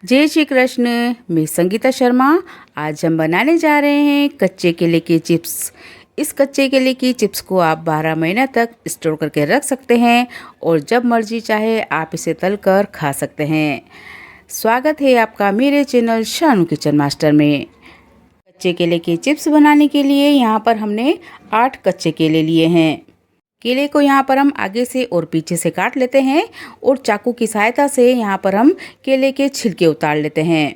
जय श्री कृष्ण। मैं संगीता शर्मा। आज हम बनाने जा रहे हैं कच्चे केले की चिप्स। इस कच्चे केले की चिप्स को आप 12 महीने तक स्टोर करके रख सकते हैं और जब मर्जी चाहे आप इसे तल कर खा सकते हैं। स्वागत है आपका मेरे चैनल शानू किचन मास्टर में। कच्चे केले की चिप्स बनाने के लिए यहाँ पर हमने 8 कच्चे केले लिए हैं। केले को यहाँ पर हम आगे से और पीछे से काट लेते हैं और चाकू की सहायता से यहाँ पर हम केले के छिलके उतार लेते हैं।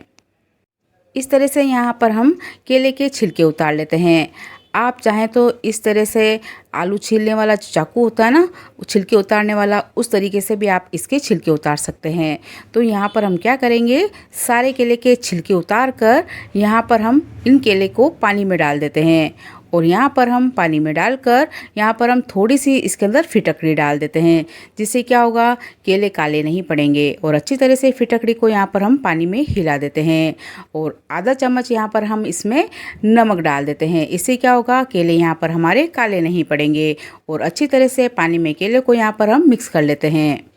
इस तरह से यहाँ पर हम केले के छिलके उतार लेते हैं। आप चाहें तो इस तरह से आलू छीलने वाला जो चाकू होता है ना, वो छिलके उतारने वाला, उस तरीके से भी आप इसके छिलके उतार सकते हैं। तो यहाँ पर हम क्या करेंगे, सारे केले के छिलके उतार कर यहाँ पर हम इन केले को पानी में डाल देते हैं और यहाँ पर हम पानी में डालकर यहाँ पर हम थोड़ी सी इसके अंदर फिटकड़ी डाल देते हैं, जिससे क्या होगा, केले काले नहीं पड़ेंगे। और अच्छी तरह से फिटकड़ी को यहाँ पर हम पानी में हिला देते हैं और आधा चम्मच यहाँ पर हम इसमें नमक डाल देते हैं। इससे क्या होगा, केले यहाँ पर हमारे काले नहीं पड़ेंगे। और अच्छी तरह से पानी में केले को यहाँ पर हम मिक्स कर लेते हैं।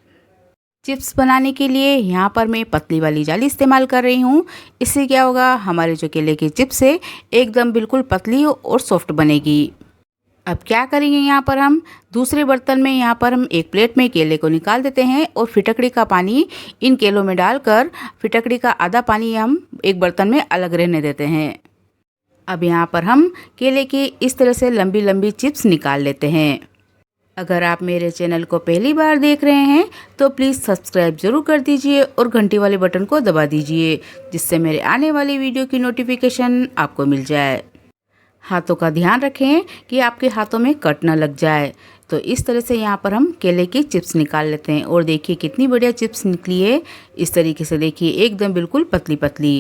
चिप्स बनाने के लिए यहाँ पर मैं पतली वाली जाली इस्तेमाल कर रही हूँ। इससे क्या होगा, हमारे जो केले की चिप्स है एकदम बिल्कुल पतली और सॉफ्ट बनेगी। अब क्या करेंगे, यहाँ पर हम दूसरे बर्तन में यहाँ पर हम एक प्लेट में केले को निकाल देते हैं और फिटकड़ी का पानी इन केलों में डालकर फिटकड़ी का आधा पानी हम एक बर्तन में अलग रहने देते हैं। अब यहाँ पर हम केले की इस तरह से लंबी लंबी चिप्स निकाल लेते हैं। अगर आप मेरे चैनल को पहली बार देख रहे हैं तो प्लीज़ सब्सक्राइब ज़रूर कर दीजिए और घंटी वाले बटन को दबा दीजिए, जिससे मेरे आने वाली वीडियो की नोटिफिकेशन आपको मिल जाए। हाथों का ध्यान रखें कि आपके हाथों में कट ना लग जाए। तो इस तरह से यहाँ पर हम केले की चिप्स निकाल लेते हैं और देखिए कितनी बढ़िया चिप्स निकली है। इस तरीके से देखिए एकदम बिल्कुल पतली पतली।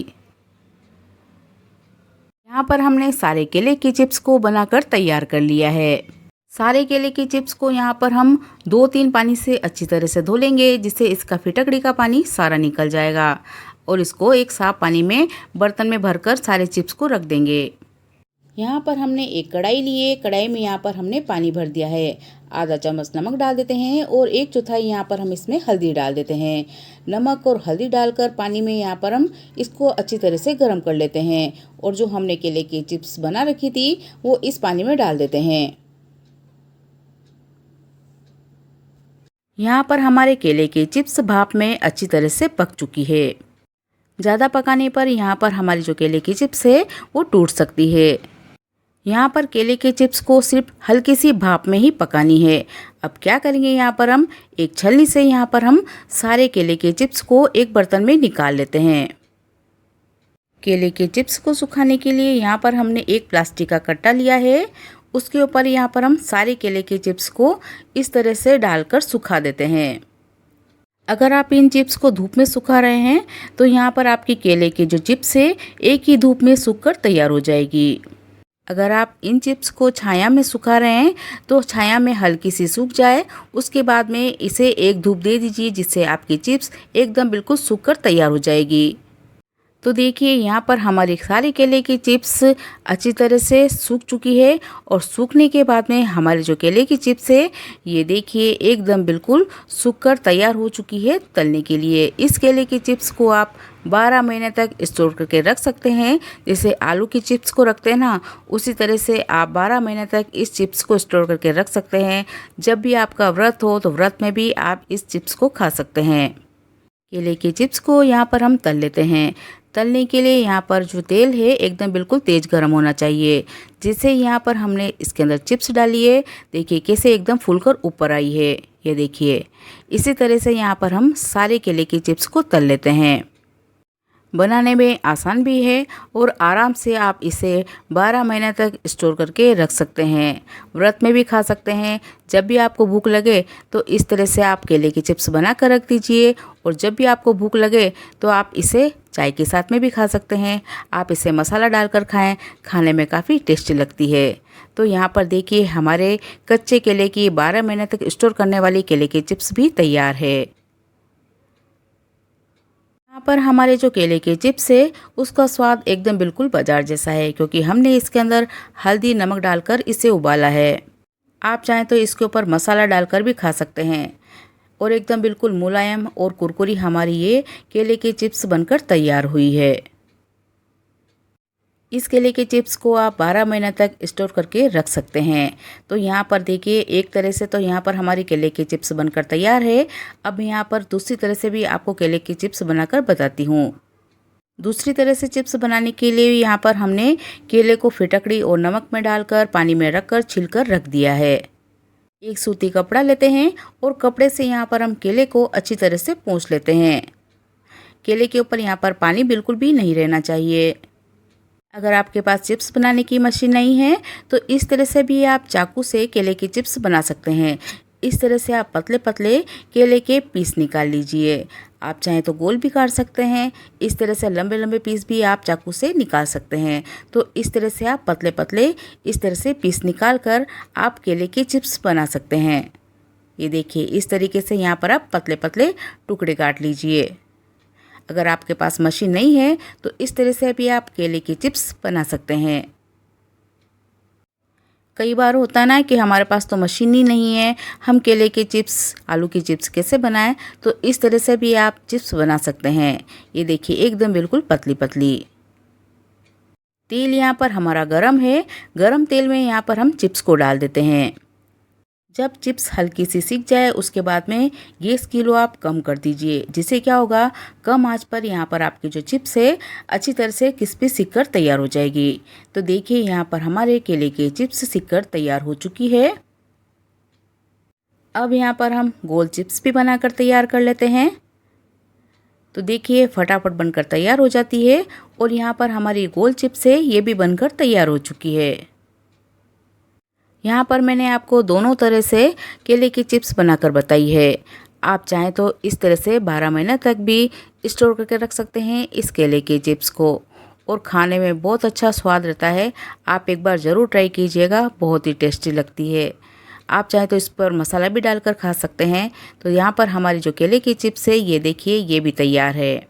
यहाँ पर हमने सारे केले की चिप्स को बनाकर तैयार कर लिया है। सारे केले की चिप्स को यहाँ पर हम 2-3 पानी से अच्छी तरह से धो लेंगे, जिससे इसका फिटकड़ी का पानी सारा निकल जाएगा। और इसको एक साफ पानी में बर्तन में भरकर सारे चिप्स को रख देंगे। यहाँ पर हमने एक कढ़ाई ली है। कढ़ाई में यहाँ पर हमने पानी भर दिया है। आधा चम्मच नमक डाल देते हैं और 1/4 यहाँ पर हम इसमें हल्दी डाल देते हैं। नमक और हल्दी डालकर पानी में यहाँ पर हम इसको अच्छी तरह से गर्म कर लेते हैं और जो हमने केले की चिप्स बना रखी थी वो इस पानी में डाल देते हैं। यहाँ पर हमारे केले की चिप्स भाप में अच्छी तरह से पक चुकी है। ज़्यादा पकाने पर यहाँ पर हमारी जो केले की चिप्स है वो टूट सकती है। यहाँ पर केले के चिप्स को सिर्फ हल्की सी भाप में ही पकानी है। अब क्या करेंगे, यहाँ पर हम एक छलनी से यहाँ पर हम सारे केले के चिप्स को एक बर्तन में निकाल लेते हैं। केले के चिप्स को सुखाने के लिए यहाँ पर हमने एक प्लास्टिक का कट्टा लिया है। उसके ऊपर यहाँ पर हम सारे केले के चिप्स को इस तरह से डालकर सुखा देते हैं। अगर आप इन चिप्स को धूप में सुखा रहे हैं तो यहाँ पर आपकी केले की जो चिप्स है एक ही धूप में सूखकर तैयार हो जाएगी। अगर आप इन चिप्स को छाया में सुखा रहे हैं तो छाया में हल्की सी सूख जाए, उसके बाद में इसे एक धूप दे दीजिए, जिससे आपकी चिप्स एकदम बिल्कुल सूखकर तैयार हो जाएगी। तो देखिए यहाँ पर हमारी सारी केले की चिप्स अच्छी तरह से सूख चुकी है और सूखने के बाद में हमारे जो केले की चिप्स है ये देखिए एकदम बिल्कुल सूखकर तैयार हो चुकी है तलने के लिए। इस केले की चिप्स को आप 12 महीने तक स्टोर करके रख सकते हैं। जैसे आलू की चिप्स को रखते हैं ना, उसी तरह से आप 12 महीने तक इस चिप्स को स्टोर करके रख सकते हैं। जब भी आपका व्रत हो तो व्रत में भी आप इस चिप्स को खा सकते हैं। केले के चिप्स को यहाँ पर हम तल लेते हैं। तलने के लिए यहाँ पर जो तेल है एकदम बिल्कुल तेज़ गर्म होना चाहिए, जिससे यहाँ पर हमने इसके अंदर चिप्स डाली है। देखिए कैसे एकदम फूलकर ऊपर आई है, ये देखिए। इसी तरह से यहाँ पर हम सारे केले की चिप्स को तल लेते हैं। बनाने में आसान भी है और आराम से आप इसे 12 महीने तक स्टोर करके रख सकते हैं। व्रत में भी खा सकते हैं। जब भी आपको भूख लगे तो इस तरह से आप केले की चिप्स बना कर रख दीजिए और जब भी आपको भूख लगे तो आप इसे चाय के साथ में भी खा सकते हैं। आप इसे मसाला डालकर खाएं, खाने में काफ़ी टेस्टी लगती है। तो यहाँ पर देखिए हमारे कच्चे केले की 12 महीने तक स्टोर करने वाली केले की चिप्स भी तैयार है। यहाँ पर हमारे जो केले के चिप्स है उसका स्वाद एकदम बिल्कुल बाजार जैसा है, क्योंकि हमने इसके अंदर हल्दी नमक डालकर इसे उबाला है। आप चाहें तो इसके ऊपर मसाला डालकर भी खा सकते हैं। और एकदम बिल्कुल मुलायम और कुरकुरी हमारी ये केले के चिप्स बनकर तैयार हुई है। इस केले के चिप्स को आप 12 महीने तक स्टोर करके रख सकते हैं। तो यहाँ पर देखिए, एक तरह से तो यहाँ पर हमारी केले के चिप्स बनकर तैयार है। अब यहाँ पर दूसरी तरह से भी आपको केले के चिप्स बनाकर बताती हूँ। दूसरी तरह से चिप्स बनाने के लिए यहाँ पर हमने केले को फिटकड़ी और नमक में डालकर पानी में रखकर छिलकर रख दिया है। एक सूती कपड़ा लेते हैं और कपड़े से यहाँ पर हम केले को अच्छी तरह से पोंछ लेते हैं। केले के ऊपर यहाँ पर पानी बिल्कुल भी नहीं रहना चाहिए। अगर आपके पास चिप्स बनाने की मशीन नहीं है तो इस तरह से भी आप चाकू से केले के चिप्स बना सकते हैं। इस तरह से आप पतले पतले केले के पीस निकाल लीजिए। आप चाहें तो गोल भी काट सकते हैं। इस तरह से लंबे लंबे पीस भी आप चाकू से निकाल सकते हैं। तो इस तरह से आप पतले पतले इस तरह से पीस निकाल कर आप केले के चिप्स बना सकते हैं। ये देखिए, इस तरीके से यहाँ पर आप पतले पतले टुकड़े काट लीजिए। अगर आपके पास मशीन नहीं है तो इस तरह से भी आप केले के चिप्स बना सकते हैं। कई बार होता है ना कि हमारे पास तो मशीन ही नहीं है, हम केले के चिप्स, आलू की चिप्स कैसे बनाएं। तो इस तरह से भी आप चिप्स बना सकते हैं। ये देखिए, एकदम बिल्कुल पतली पतली। तेल यहाँ पर हमारा गरम है। गरम तेल में यहाँ पर हम चिप्स को डाल देते हैं। जब चिप्स हल्की सी सिक जाए उसके बाद में गैस की लो आप कम कर दीजिए। जिससे क्या होगा, कम आंच पर यहाँ पर आपकी जो चिप्स है अच्छी तरह से क्रिस्पी सिक कर तैयार हो जाएगी। तो देखिए, यहाँ पर हमारे केले के चिप्स सिक कर तैयार हो चुकी है। अब यहाँ पर हम गोल चिप्स भी बनाकर तैयार कर लेते हैं। तो देखिए, फटाफट बनकर तैयार हो जाती है और यहाँ पर हमारी गोल चिप्स है ये भी बनकर तैयार हो चुकी है। यहाँ पर मैंने आपको दोनों तरह से केले की चिप्स बनाकर बताई है। आप चाहें तो इस तरह से 12 महीने तक भी स्टोर करके रख सकते हैं इस केले के चिप्स को, और खाने में बहुत अच्छा स्वाद रहता है। आप एक बार ज़रूर ट्राई कीजिएगा, बहुत ही टेस्टी लगती है। आप चाहें तो इस पर मसाला भी डालकर खा सकते हैं। तो यहाँ पर हमारी जो केले की चिप्स है ये देखिए, ये भी तैयार है।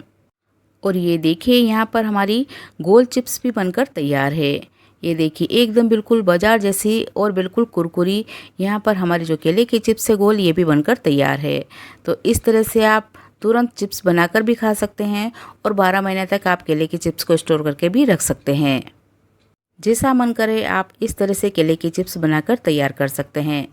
और ये देखिए, यहाँ पर हमारी गोल चिप्स भी बनकर तैयार है। ये देखिए, एकदम बिल्कुल बाजार जैसी और बिल्कुल कुरकुरी यहाँ पर हमारी जो केले की चिप्स है गोल, ये भी बनकर तैयार है। तो इस तरह से आप तुरंत चिप्स बनाकर भी खा सकते हैं और 12 महीने तक आप केले की चिप्स को स्टोर करके भी रख सकते हैं। जैसा मन करे आप इस तरह से केले की चिप्स बनाकर तैयार कर सकते हैं।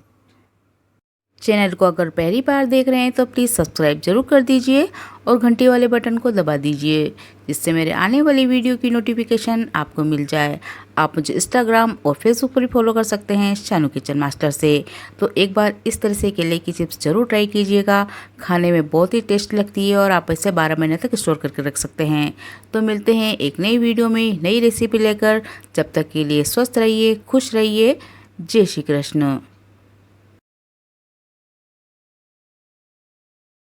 चैनल को अगर पहली बार देख रहे हैं तो प्लीज़ सब्सक्राइब जरूर कर दीजिए और घंटी वाले बटन को दबा दीजिए, जिससे मेरे आने वाली वीडियो की नोटिफिकेशन आपको मिल जाए। आप मुझे इंस्टाग्राम और फेसबुक पर भी फॉलो कर सकते हैं शानू किचन मास्टर से। तो एक बार इस तरह से केले की चिप्स जरूर ट्राई कीजिएगा, खाने में बहुत ही टेस्ट लगती है और आप इसे 12 महीने तक स्टोर करके रख सकते हैं। तो मिलते हैं एक नई वीडियो में नई रेसिपी लेकर। जब तक के लिए स्वस्थ रहिए, खुश रहिए। जय श्री कृष्ण।